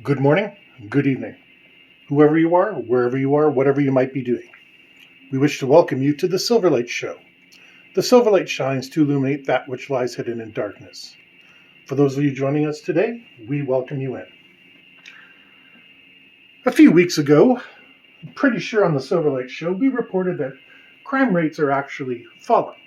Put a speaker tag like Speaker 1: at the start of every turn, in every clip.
Speaker 1: Good morning, good evening, whoever you are, wherever you are, whatever you might be doing. We wish to welcome you to the Silverlight Show. The Silverlight shines to illuminate that which lies hidden in darkness. For those of you joining us today, we welcome you in. A few weeks ago, I'm pretty sure on the Silverlight Show, we reported that crime rates are actually falling.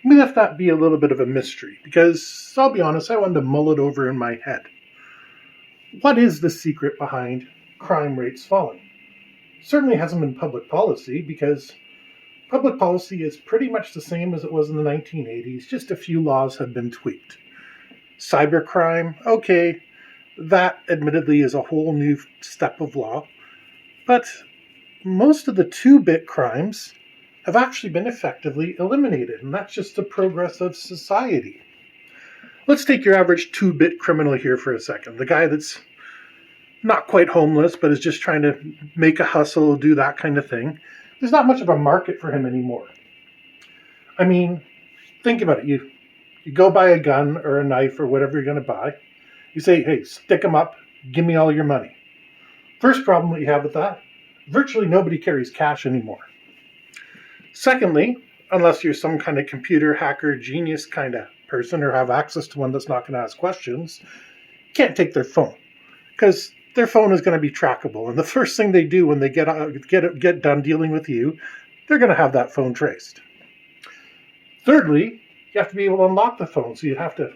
Speaker 1: We left that be a little bit of a mystery because, I'll be honest, I wanted to mull it over in my head. What is the secret behind crime rates falling? Certainly hasn't been public policy, because public policy is pretty much the same as it was in the 1980s, just a few laws have been tweaked. Cybercrime, okay, that admittedly is a whole new step of law, but most of the 2-bit crimes have actually been effectively eliminated, and that's just the progress of society. Let's take your average 2-bit criminal here for a second. The guy that's not quite homeless, but is just trying to make a hustle, do that kind of thing. There's not much of a market for him anymore. I mean, think about it. You go buy a gun or a knife or whatever you're going to buy. You say, hey, stick them up, give me all your money. First problem that you have with that, virtually nobody carries cash anymore. Secondly, unless you're some kind of computer hacker genius kind of person or have access to one that's not going to ask questions, you can't take their phone, because their phone is going to be trackable. And the first thing they do when they get done dealing with you, they're going to have that phone traced. Thirdly, you have to be able to unlock the phone. So you have to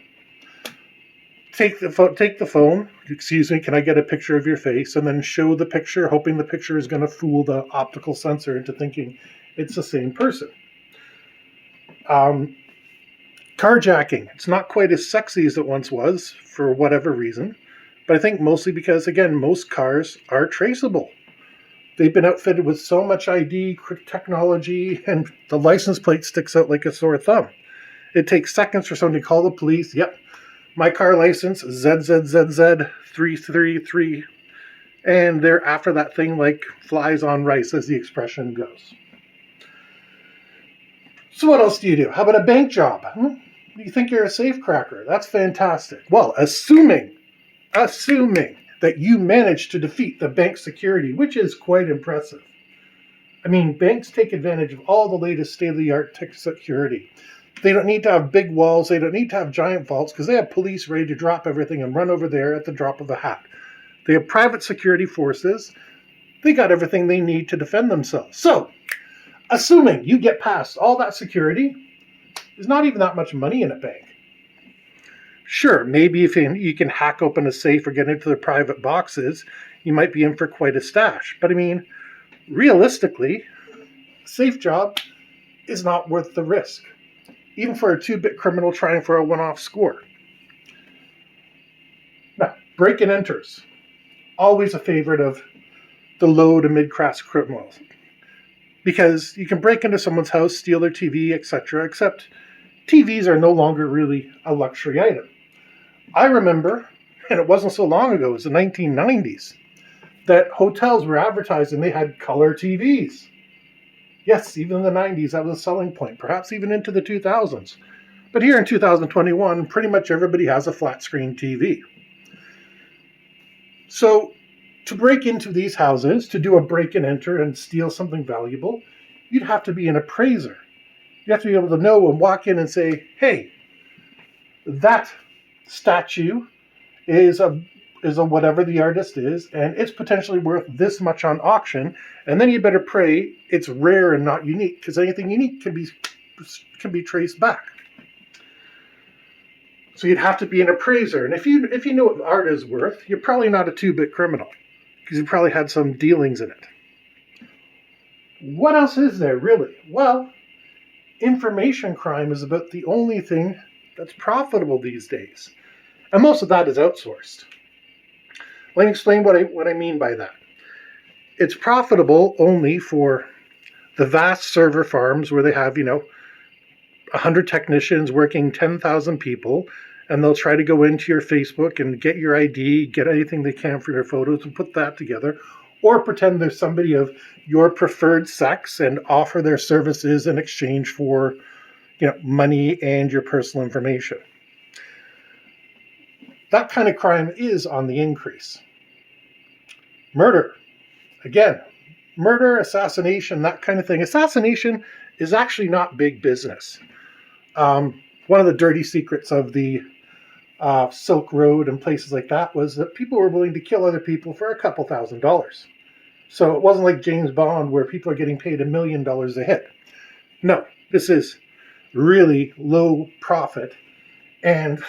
Speaker 1: take the phone, excuse me, can I get a picture of your face? And then show the picture, hoping the picture is going to fool the optical sensor into thinking it's the same person. Carjacking, it's not quite as sexy as it once was for whatever reason. But I think mostly because, again, most cars are traceable. They've been outfitted with so much ID technology, and the license plate sticks out like a sore thumb. It takes seconds for someone to call the police. Yep, my car license, ZZZZ333, and they're after that thing like flies on rice, as the expression goes. So what else do you do? How about a bank job? You think you're a safe cracker? That's fantastic. Well, assuming that you managed to defeat the bank security, which is quite impressive. I mean, banks take advantage of all the latest state-of-the-art tech security. They don't need to have big walls. They don't need to have giant vaults, because they have police ready to drop everything and run over there at the drop of a hat. They have private security forces. They got everything they need to defend themselves. So, assuming you get past all that security, there's not even that much money in a bank. Sure, maybe if you can hack open a safe or get into the private boxes, you might be in for quite a stash. But I mean, realistically, a safe job is not worth the risk, even for a 2-bit criminal trying for a one-off score. Now, break and enters, always a favorite of the low to mid-class criminals, because you can break into someone's house, steal their TV, etc., except TVs are no longer really a luxury item. I remember, and it wasn't so long ago, it was the 1990s, that hotels were advertising they had color TVs. Yes, even in the 90s, that was a selling point, perhaps even into the 2000s. But here in 2021, pretty much everybody has a flat screen TV. So, to break into these houses, to do a break and enter and steal something valuable, you'd have to be an appraiser. You have to be able to know and walk in and say, hey, that statue is a whatever the artist is, and it's potentially worth this much on auction, and then you better pray it's rare and not unique, because anything unique can be traced back. So you'd have to be an appraiser, and if you know what art is worth, you're probably not a 2-bit criminal, because you probably had some dealings in it. What else is there, really? Well, information crime is about the only thing that's profitable these days. And most of that is outsourced. Let me explain what I mean by that. It's profitable only for the vast server farms where they have, 100 technicians working 10,000 people, and they'll try to go into your Facebook and get your ID, get anything they can for your photos and put that together, or pretend there's somebody of your preferred sex and offer their services in exchange for, money and your personal information. That kind of crime is on the increase. Murder. Again, murder, assassination, that kind of thing. Assassination is actually not big business. One of the dirty secrets of the Silk Road and places like that was that people were willing to kill other people for a couple $1,000s. So it wasn't like James Bond where people are getting paid $1 million a hit. No, this is really low profit. And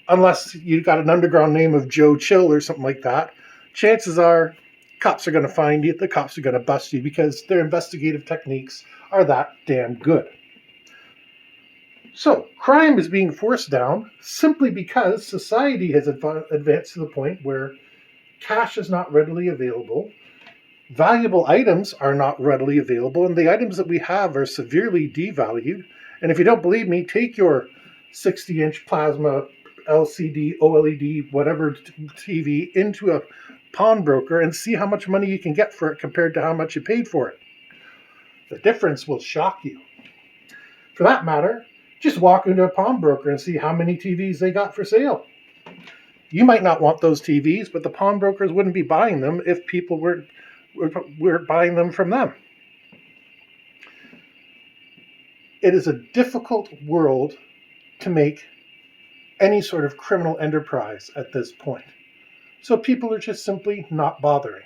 Speaker 1: unless you've got an underground name of Joe Chill or something like that, chances are cops are going to find you. The cops are going to bust you because their investigative techniques are that damn good. So, crime is being forced down simply because society has advanced to the point where cash is not readily available, valuable items are not readily available, and the items that we have are severely devalued. And if you don't believe me, take your 60-inch plasma, LCD, OLED, whatever TV into a pawnbroker and see how much money you can get for it compared to how much you paid for it. The difference will shock you. For that matter, just walk into a pawnbroker and see how many TVs they got for sale. You might not want those TVs, but the pawnbrokers wouldn't be buying them if people were buying them from them. It is a difficult world to make any sort of criminal enterprise at this point. So people are just simply not bothering.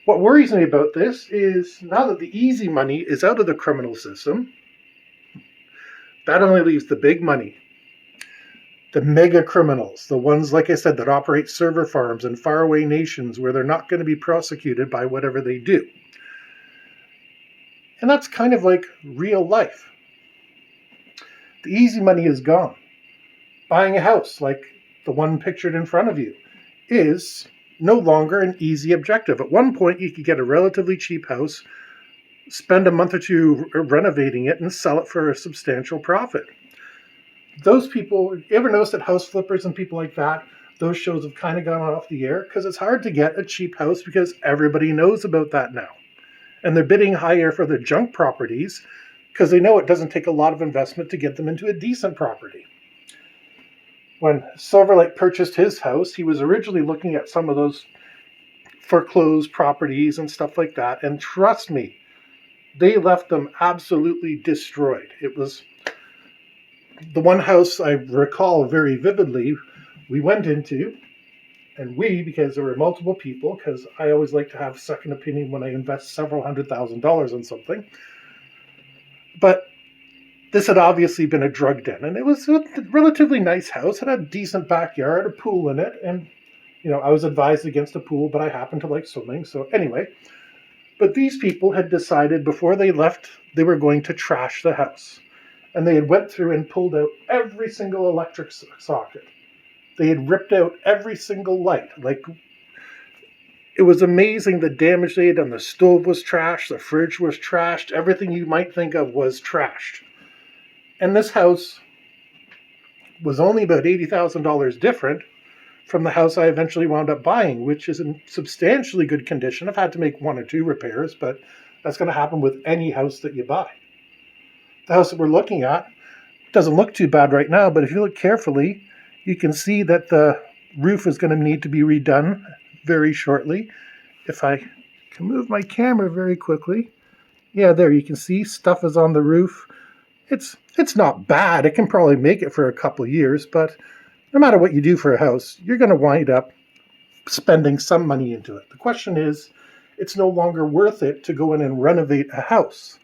Speaker 1: What worries me about this is now that the easy money is out of the criminal system, that only leaves the big money. The mega criminals, the ones, like I said, that operate server farms in faraway nations where they're not going to be prosecuted by whatever they do. And that's kind of like real life. The easy money is gone. Buying a house, like the one pictured in front of you, is no longer an easy objective. At one point, you could get a relatively cheap house, spend a month or two renovating it, and sell it for a substantial profit. Those people, you ever notice that house flippers and people like that, those shows have kind of gone off the air because it's hard to get a cheap house because everybody knows about that now. And they're bidding higher for their junk properties because they know it doesn't take a lot of investment to get them into a decent property. When Silverlight purchased his house, he was originally looking at some of those foreclosed properties and stuff like that. And trust me, they left them absolutely destroyed. It was the one house I recall very vividly we went into, and because there were multiple people, because I always like to have second opinion when I invest several $100,000 in something. But this had obviously been a drug den, and it was a relatively nice house. It had a decent backyard, a pool in it, and I was advised against a pool, but I happen to like swimming. So anyway, but these people had decided before they left they were going to trash the house, and they had went through and pulled out every single electric socket. They had ripped out every single light. Like, it was amazing the damage they had done. The stove was trashed, the fridge was trashed, everything you might think of was trashed. And this house was only about $80,000 different from the house I eventually wound up buying, which is in substantially good condition. I've had to make one or two repairs, but that's going to happen with any house that you buy. The house that we're looking at doesn't look too bad right now, but if you look carefully, you can see that the roof is going to need to be redone very shortly. If I can move my camera very quickly. Yeah, there you can see stuff is on the roof. It's not bad. It can probably make it for a couple of years, but no matter what you do for a house, you're going to wind up spending some money into it. The question is, it's no longer worth it to go in and renovate a house.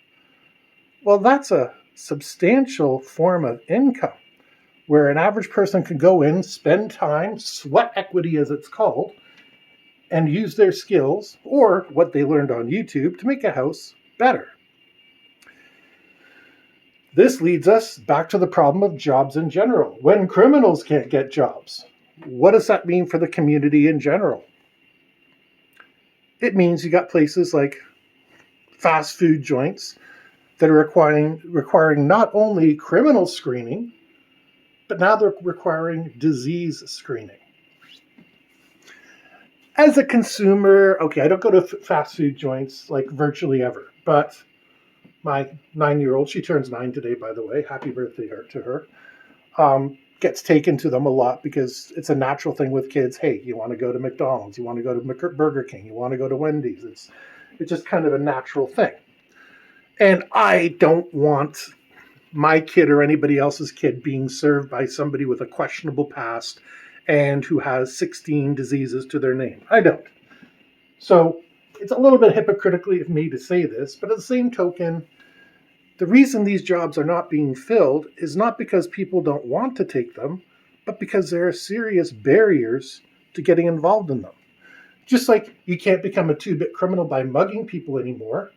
Speaker 1: Well, that's a substantial form of income where an average person can go in, spend time, sweat equity as it's called, and use their skills or what they learned on YouTube to make a house better. This leads us back to the problem of jobs in general. When criminals can't get jobs, what does that mean for the community in general? It means you got places like fast food joints that are requiring not only criminal screening, but now they're requiring disease screening. As a consumer, okay, I don't go to fast food joints like virtually ever, but my 9-year-old, she turns 9 today, by the way. Happy birthday to her. gets taken to them a lot because it's a natural thing with kids. Hey, you want to go to McDonald's, you want to go to Burger King, you want to go to Wendy's. It's just kind of a natural thing. And I don't want my kid or anybody else's kid being served by somebody with a questionable past and who has 16 diseases to their name. I don't. So it's a little bit hypocritically of me to say this, but at the same token, the reason these jobs are not being filled is not because people don't want to take them, but because there are serious barriers to getting involved in them. Just like you can't become a two-bit criminal by mugging people anymore,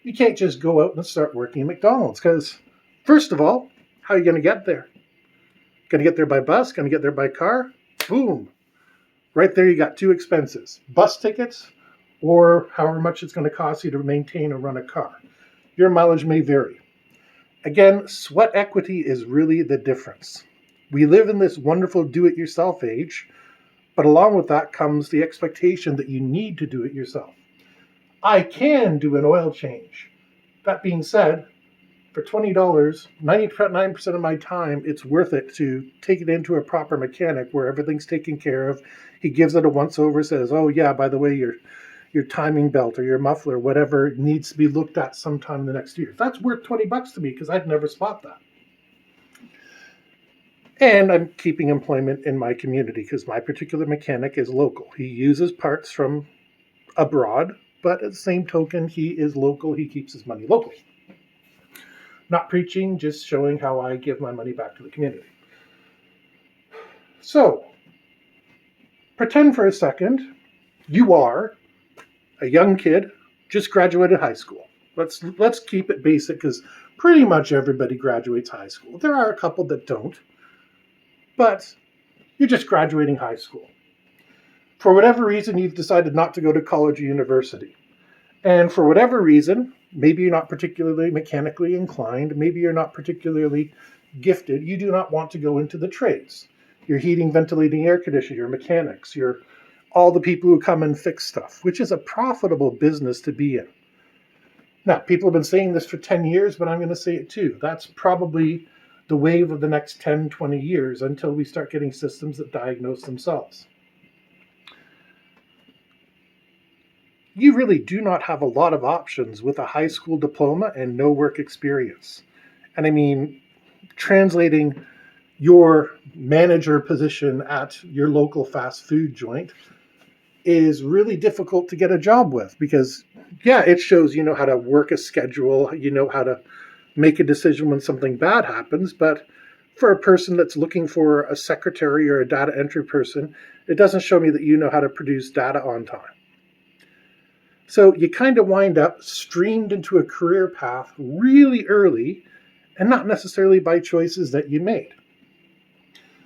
Speaker 1: you can't just go out and start working at McDonald's because, first of all, how are you going to get there? Going to get there by bus? Going to get there by car? Boom. Right there you got two expenses. Bus tickets or however much it's going to cost you to maintain or run a car. Your mileage may vary. Again, sweat equity is really the difference. We live in this wonderful do-it-yourself age, but along with that comes the expectation that you need to do it yourself. I can do an oil change. That being said, for $20, 99% of my time, it's worth it to take it into a proper mechanic where everything's taken care of. He gives it a once-over, says, oh yeah, by the way, your timing belt or your muffler, whatever, needs to be looked at sometime in the next year. That's worth $20 to me because I'd never spot that. And I'm keeping employment in my community because my particular mechanic is local. He uses parts from abroad, but at the same token, he is local. He keeps his money local. Not preaching, just showing how I give my money back to the community. So, pretend for a second you are a young kid, just graduated high school. Let's keep it basic because pretty much everybody graduates high school. There are a couple that don't, but you're just graduating high school. For whatever reason, you've decided not to go to college or university. And for whatever reason, maybe you're not particularly mechanically inclined, maybe you're not particularly gifted, you do not want to go into the trades. You're heating, ventilating, air conditioning, you're mechanics, you're all the people who come and fix stuff, which is a profitable business to be in. Now, people have been saying this for 10 years, but I'm going to say it too. That's probably the wave of the next 10, 20 years until we start getting systems that diagnose themselves. You really do not have a lot of options with a high school diploma and no work experience. And I mean, translating your manager position at your local fast food joint is really difficult to get a job with because, yeah, it shows you know how to work a schedule, you know how to make a decision when something bad happens, but for a person that's looking for a secretary or a data entry person, it doesn't show me that you know how to produce data on time. So you kind of wind up streamed into a career path really early and not necessarily by choices that you made.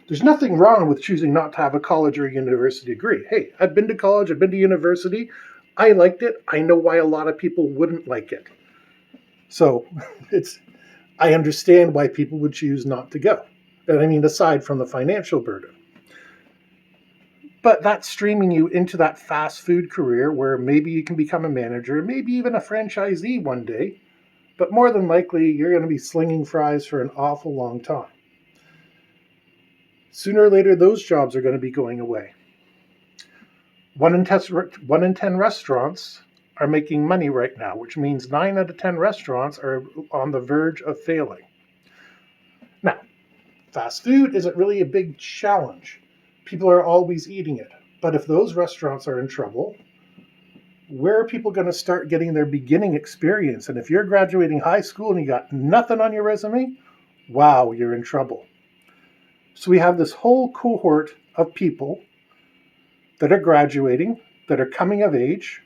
Speaker 1: There's nothing wrong with choosing not to have a college or a university degree. Hey, I've been to college, I've been to university, I liked it. I know why a lot of people wouldn't like it. So I understand why people would choose not to go. And I mean, aside from the financial burden. But that's streaming you into that fast food career where maybe you can become a manager, maybe even a franchisee one day. But more than likely, you're going to be slinging fries for an awful long time. Sooner or later, those jobs are going to be going away. 1 in 10 restaurants are making money right now, which means 9 out of 10 restaurants are on the verge of failing. Now, fast food isn't really a big challenge. People are always eating it. But if those restaurants are in trouble, where are people going to start getting their beginning experience? And if you're graduating high school and you got nothing on your resume, wow, you're in trouble. So we have this whole cohort of people that are graduating, that are coming of age,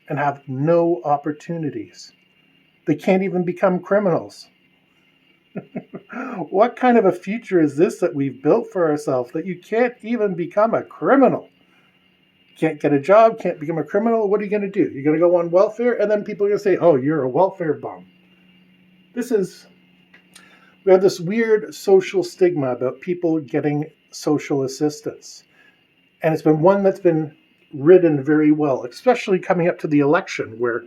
Speaker 1: and have no opportunities. They can't even become criminals. What kind of a future is this that we've built for ourselves that you can't even become a criminal? Can't get a job, can't become a criminal. What are you going to do? You're going to go on welfare, and then people are going to say, oh, you're a welfare bum. We have this weird social stigma about people getting social assistance. And it's been one that's been ridden very well, especially coming up to the election where,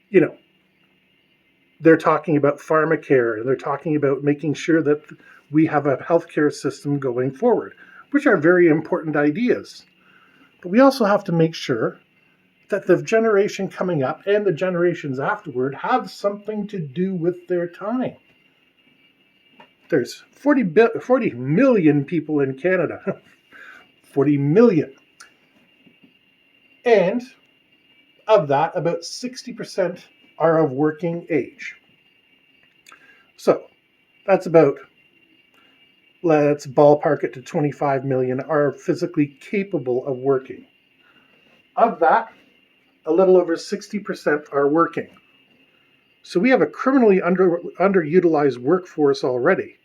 Speaker 1: you know, they're talking about pharmacare and they're talking about making sure that we have a healthcare system going forward, which are very important ideas. But we also have to make sure that the generation coming up and the generations afterward have something to do with their time. There's 40 million people in Canada. 40 million. And of that, about 60% are of working age. So that's about, let's ballpark it to 25 million are physically capable of working. Of that, a little over 60% are working. So we have a criminally underutilized workforce already.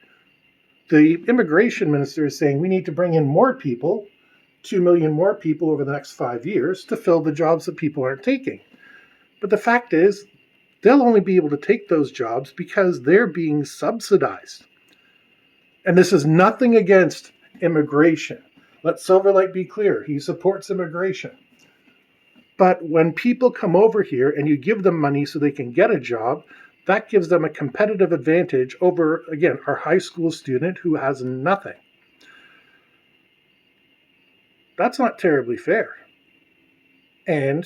Speaker 1: The immigration minister is saying we need to bring in more people, 2 million more people over the next 5 years to fill the jobs that people aren't taking. But the fact is, they'll only be able to take those jobs because they're being subsidized. And this is nothing against immigration. Let Silverlight be clear. He supports immigration. But when people come over here and you give them money so they can get a job, that gives them a competitive advantage over, again, our high school student who has nothing. That's not terribly fair. And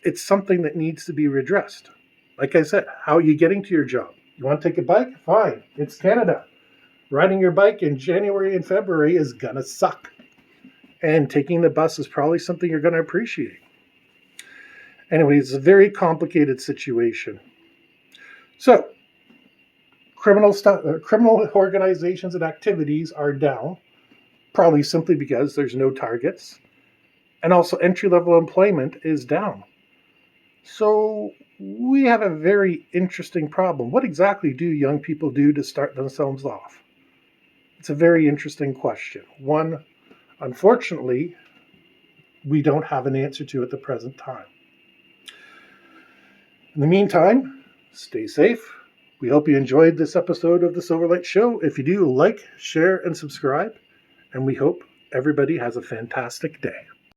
Speaker 1: it's something that needs to be redressed. Like I said, how are you getting to your job? You want to take a bike? Fine. It's Canada. Riding your bike in January and February is going to suck. And taking the bus is probably something you're going to appreciate. Anyway, it's a very complicated situation. So, criminal organizations and activities are down, probably simply because there's no targets. And also entry-level employment is down. So we have a very interesting problem. What exactly do young people do to start themselves off? It's a very interesting question. One, unfortunately, we don't have an answer to at the present time. In the meantime, stay safe. We hope you enjoyed this episode of the Silverlight Show. If you do, like, share, and subscribe. And we hope everybody has a fantastic day.